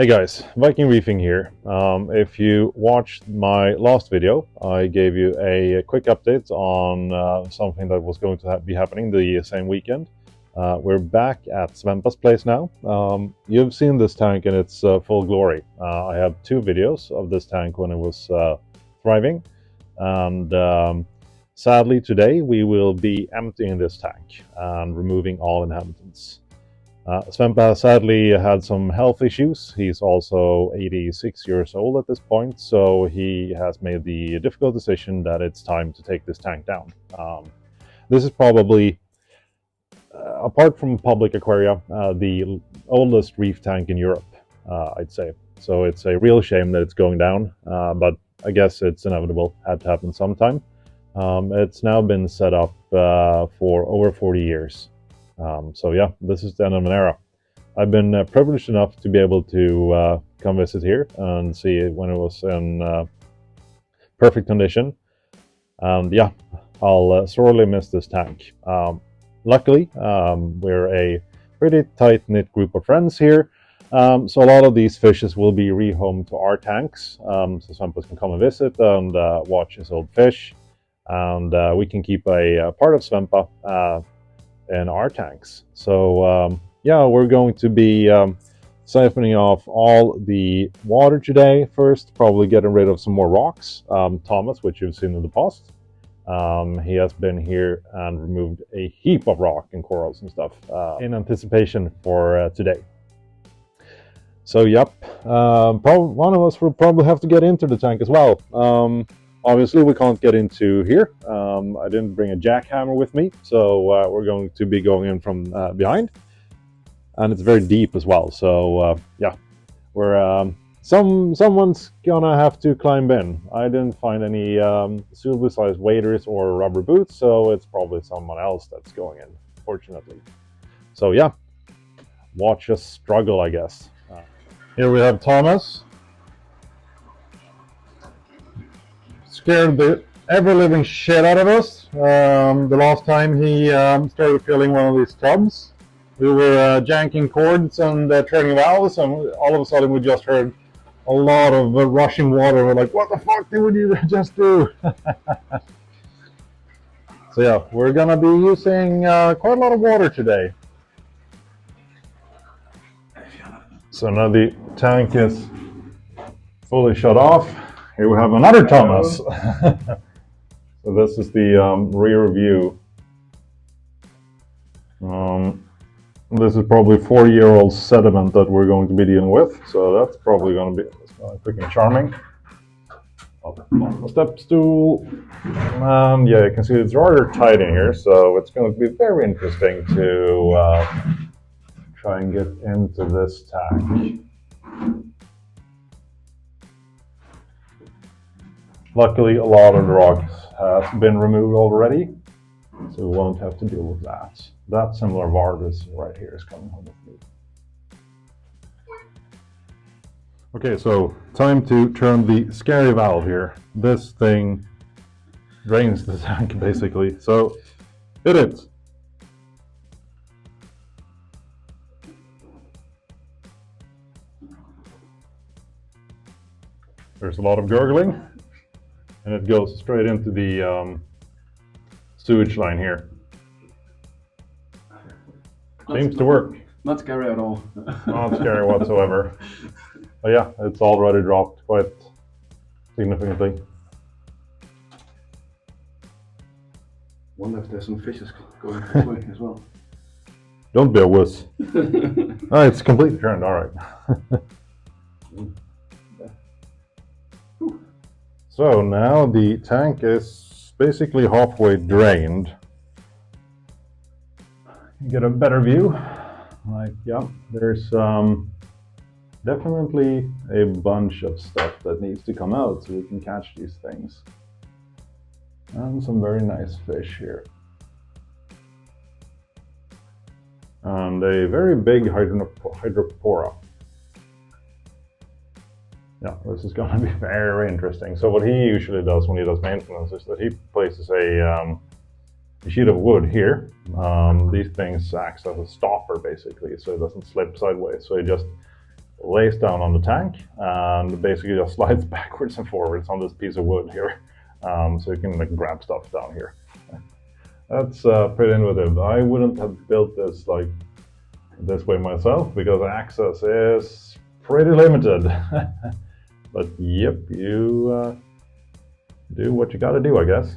Hey guys, Viking Reefing here. If you watched my last video, I gave you a quick update on something that was going to be happening the same weekend. We're back at Svempa's place now. You've seen this tank in its full glory. I have two videos of this tank when it was thriving, and sadly today we will be emptying this tank and removing all inhabitants. Svempa sadly had some health issues. He's also 86 years old at this point, so he has made the difficult decision that it's time to take this tank down. This is probably, apart from public aquaria, the oldest reef tank in Europe, I'd say. So it's a real shame that it's going down, but I guess it's inevitable. Had to happen sometime. It's now been set up for over 40 years. So yeah, this is the end of an era. I've been privileged enough to be able to come visit here and see it when it was in perfect condition. And yeah, I'll sorely miss this tank. Luckily, we're a pretty tight-knit group of friends here. So a lot of these fishes will be rehomed to our tanks. So Svempa can come and visit and watch his old fish. And we can keep a part of Svempa in our tanks. So yeah, we're going to be siphoning off all the water today first, probably getting rid of some more rocks. Thomas, which you've seen in the past, he has been here and removed a heap of rock and corals and stuff in anticipation for today. So yep, one of us will probably have to get into the tank as well. Obviously, we can't get into here. I didn't bring a jackhammer with me, so we're going to be going in from behind. And it's very deep as well, so yeah, we're someone's gonna have to climb in. I didn't find any suitably sized waders or rubber boots, so it's probably someone else that's going in, fortunately. So yeah, watch us struggle, I guess. Here we have Thomas. Scared the ever-living shit out of us. The last time he started filling one of these tubs, we were janking cords and turning valves, and all of a sudden we just heard a lot of rushing water. We're like, what the fuck did we just do? So yeah, we're gonna be using quite a lot of water today. So now the tank is fully shut off. Here we have another Thomas. So this is the rear view. This is probably 4-year-old sediment that we're going to be dealing with. So that's probably going to be freaking charming. Step stool. And yeah, you can see it's rather tight in here. So it's going to be very interesting to try and get into this tank. Luckily, a lot of the rocks has been removed already, so we won't have to deal with that. That similar Vargas right here is coming home with me. Okay, so time to turn the scary valve here. This thing drains the tank basically, so hit it. There's a lot of gurgling. And it goes straight into the sewage line here. Seems to work. Not scary at all. Not scary whatsoever. But yeah, it's already dropped quite significantly. Wonder if there's some fishes going this way as well. Don't be a wuss. Oh, it's completely turned, alright. So now the tank is basically halfway drained. You get a better view. Like, yeah, there's definitely a bunch of stuff that needs to come out so we can catch these things. And some very nice fish here. And a very big hydropora. Yeah, this is going to be very interesting. So what he usually does when he does maintenance is that he places a sheet of wood here. These things act as a stopper basically, so it doesn't slip sideways. So he just lays down on the tank and basically just slides backwards and forwards on this piece of wood here. So you can like grab stuff down here. That's pretty innovative. I wouldn't have built this like this way myself because access is pretty limited. But yep, you do what you gotta do, I guess.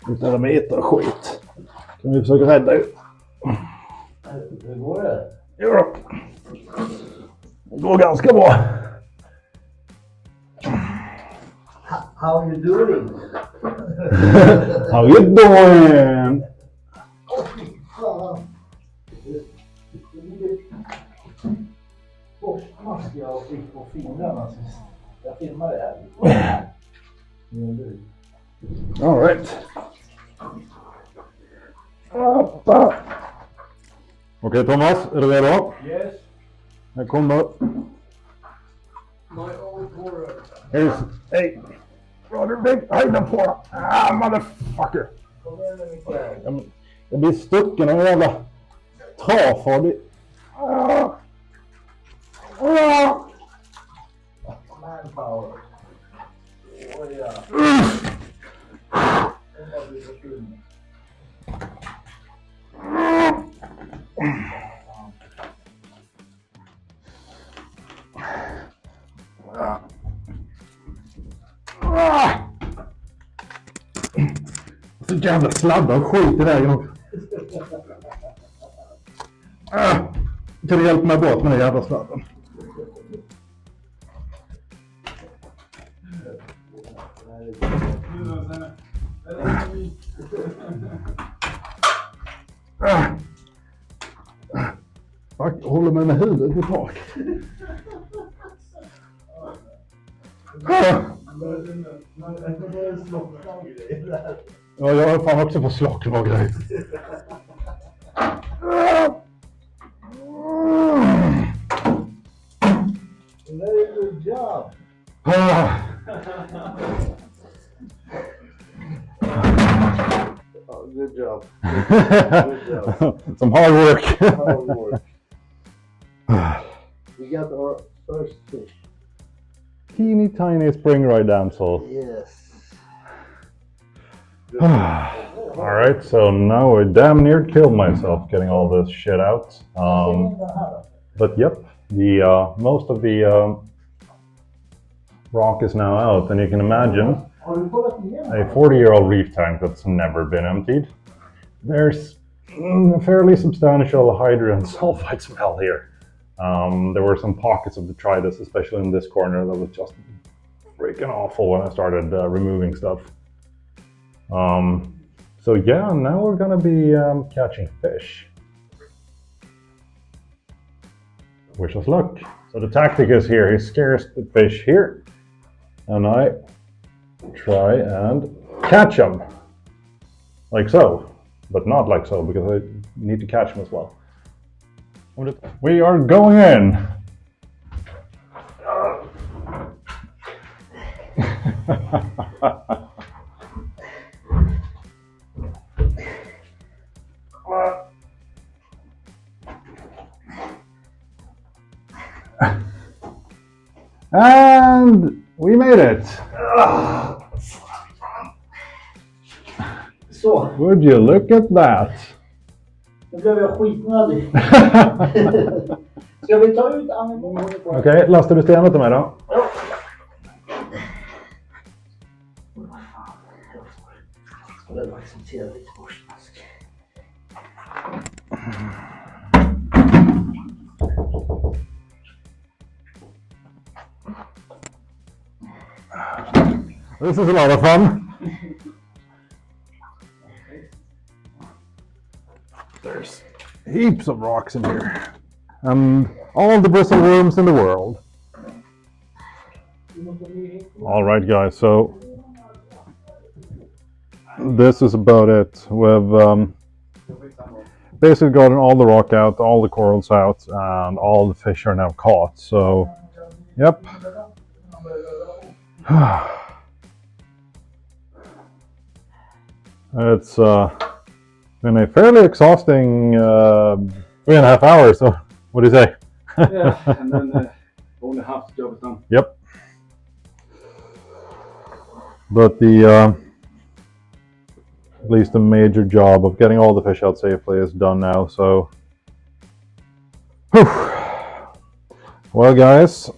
Utan att meta skit. Kan vi försöka rädda ut. Hur går det? Ja. Det går ganska bra. How are you doing? How you doing? Borstmask jag fick på fingrarna sist. Jag filmade det här. All right. Okej, Thomas, är du redo? Yes. Här kommer. My old horror. Hey, brother big, hejda på. Motherfucker. Kom igen nu Mikael. Jag blir stucken av en jävla trafar. Manpower. Oj ja. Den var du försvunnen. Så jävla sladdar och skit i vägen också. Kan du hjälpa mig bort med den jävla sladden? Fuck, jag håller mig med huvudet på tak. Ja, jag har fan också på slockna och grejer. Very good job. Oh, good job. Good job. Some hard work. Hard work. We got our first fish. Teeny tiny spring ride damsel. Yes. Alright, so now I damn near killed myself getting all this shit out. But yep, the most of the rock is now out, and you can imagine a 40-year-old reef tank that's never been emptied. There's a fairly substantial hydrogen sulfide smell here. There were some pockets of detritus, especially in this corner, that was just freaking awful when I started removing stuff. So yeah, now we're gonna be catching fish. Wish us luck. So the tactic is here, he scares the fish here, and I try and catch them. Like so, but not like so, because I need to catch them as well. We are going in. And we made it. Så. Would you look at that? Nu blev jag skitnödig. Ska vi ta ut ammunitionen? Okej, lastar du stenet till mig då? Ja. Jag skulle acceptera lite borstmask. This is a lot of fun. There's heaps of rocks in here. And all the bristleworms in the world. Alright guys, so this is about it. We've basically gotten all the rock out, all the corals out, and all the fish are now caught. So, yep. It's been a fairly exhausting 3.5 hours. So, what do you say? Yeah, and then only half the job is done. Yep. But the at least the major job of getting all the fish out safely is done now. So, whew. Well, guys,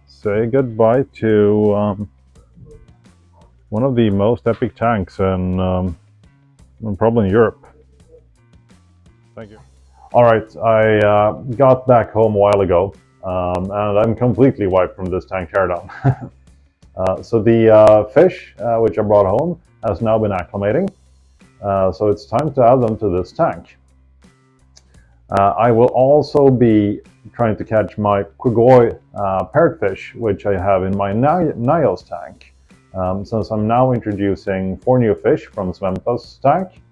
say goodbye to one of the most epic tanks in probably in Europe. Thank you. All right, I got back home a while ago, and I'm completely wiped from this tank teardown. So the fish which I brought home has now been acclimating, so it's time to add them to this tank. I will also be trying to catch my Quigoi parrotfish, which I have in my Nios tank. Since I'm now introducing 4 new fish from Svempa's tank,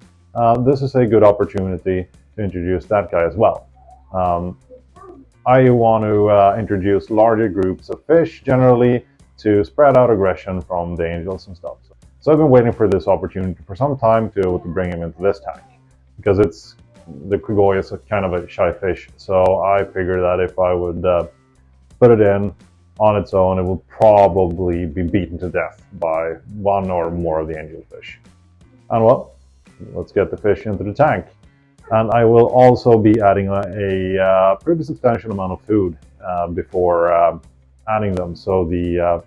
this is a good opportunity to introduce that guy as well. I want to introduce larger groups of fish generally to spread out aggression from the angels and stuff. So I've been waiting for this opportunity for some time to be able to bring him into this tank, because the Quigoi is a kind of a shy fish. So I figured that if I would put it in on its own, it will probably be beaten to death by one or more of the angelfish. And well, let's get the fish into the tank. And I will also be adding a pretty substantial amount of food before adding them, so the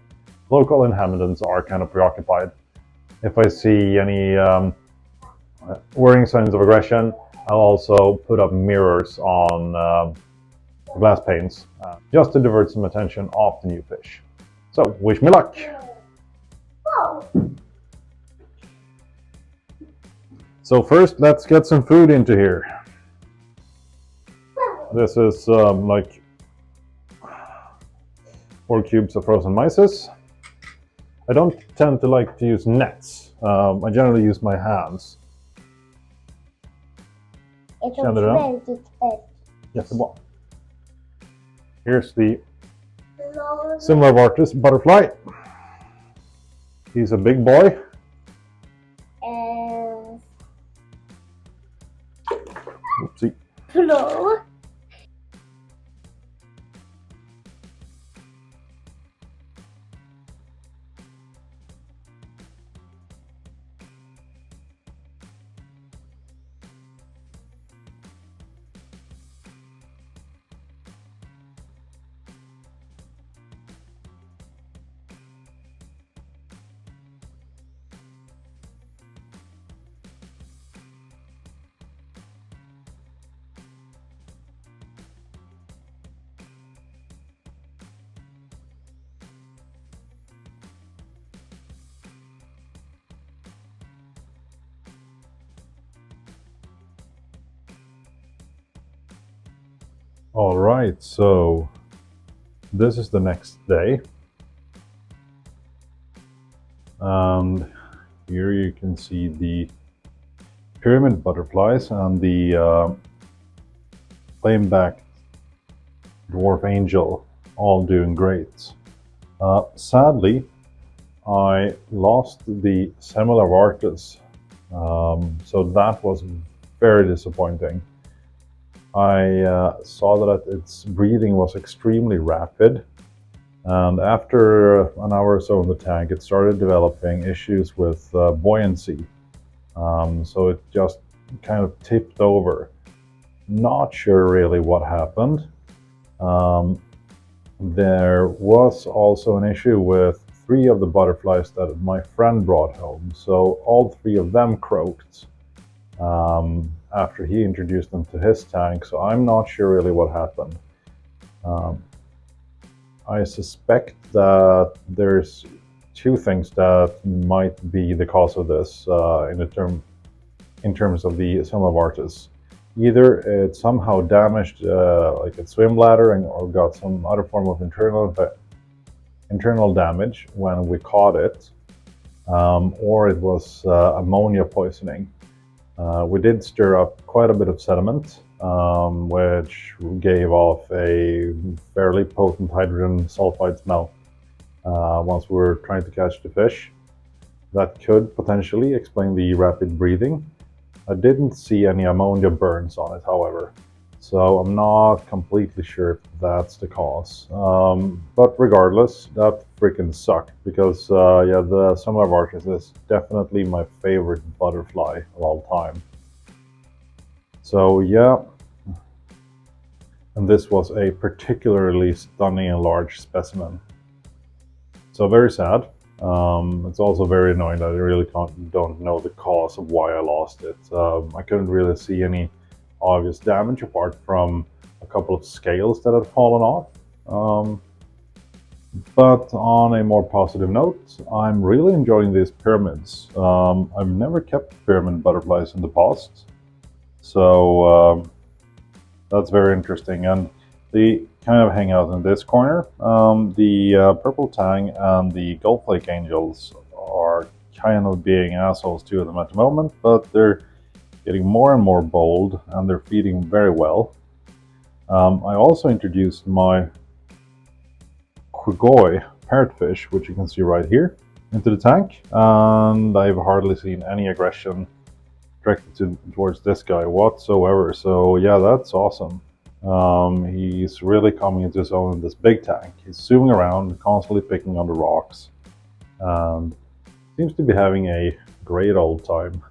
local inhabitants are kind of preoccupied. If I see any worrying signs of aggression, I'll also put up mirrors on glass panes just to divert some attention off the new fish. So, wish me luck! So first, let's get some food into here. This is like 4 cubes of frozen mysis. I don't tend to like to use nets. I generally use my hands. Känner du den? Jättebra. Here's the similar vartus butterfly. He's a big boy. Oopsie. Hello. All right, so this is the next day. And here you can see the pyramid butterflies and the flame-backed dwarf angel all doing great. Sadly, I lost the similar vartus, so that was very disappointing. I saw that its breathing was extremely rapid, and after an hour or so in the tank, it started developing issues with buoyancy. So it just kind of tipped over. Not sure really what happened. There was also an issue with 3 of the butterflies that my friend brought home. So all 3 of them croaked after he introduced them to his tank. So I'm not sure really what happened. I suspect that there's 2 things that might be the cause of this in terms of the similar vartus. Either it somehow damaged like its swim bladder or got some other form of internal damage when we caught it, or it was ammonia poisoning. We did stir up quite a bit of sediment, which gave off a fairly potent hydrogen sulfide smell once we were trying to catch the fish. that could potentially explain the rapid breathing. I didn't see any ammonia burns on it, however, so I'm not completely sure if that's the cause. But regardless, that freaking sucked because yeah, the Summer Arches is definitely my favorite butterfly of all time. So yeah, and this was a particularly stunning and large specimen. So very sad. It's also very annoying that I really don't know the cause of why I lost it. I couldn't really see any obvious damage apart from a couple of scales that had fallen off. But on a more positive note, I'm really enjoying these pyramids. I've never kept pyramid butterflies in the past, so that's very interesting. And they kind of hang out in this corner. The purple tang and the Gulf Lake angels are kind of being assholes to them at the moment, but they're getting more and more bold and they're feeding very well. I also introduced my Quigoi parrotfish, which you can see right here, into the tank, and I've hardly seen any aggression directed towards this guy whatsoever. So yeah, that's awesome. He's really coming into his own in this big tank. He's zooming around, constantly picking on the rocks, and seems to be having a great old time.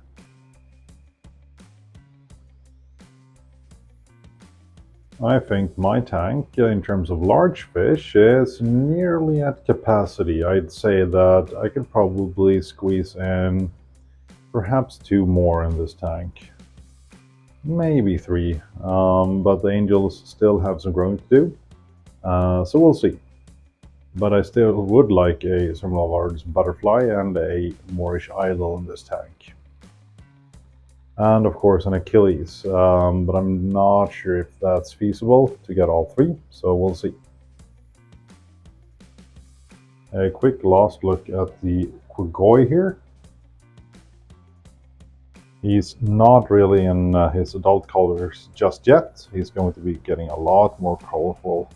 I think my tank, in terms of large fish, is nearly at capacity. I'd say that I could probably squeeze in perhaps 2 more in this tank. Maybe 3, but the angels still have some growing to do, so we'll see. But I still would like a similar large butterfly and a Moorish idol in this tank. And of course an Achilles, but I'm not sure if that's feasible to get all 3, so we'll see. A quick last look at the Quigoi here. He's not really in his adult colors just yet. He's going to be getting a lot more colorful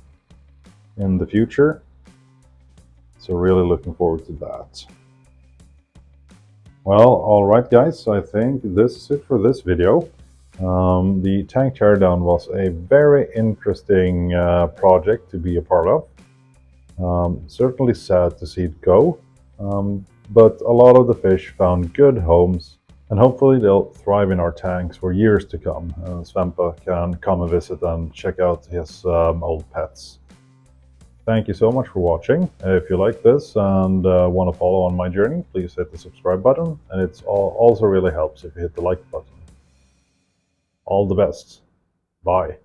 in the future. So really looking forward to that. Well, alright guys, I think this is it for this video. The tank teardown was a very interesting project to be a part of. Certainly sad to see it go, but a lot of the fish found good homes. And hopefully they'll thrive in our tanks for years to come. Svempa can come and visit and check out his old pets. Thank you so much for watching. If you like this and want to follow on my journey, please hit the subscribe button. And it also really helps if you hit the like button. All the best. Bye.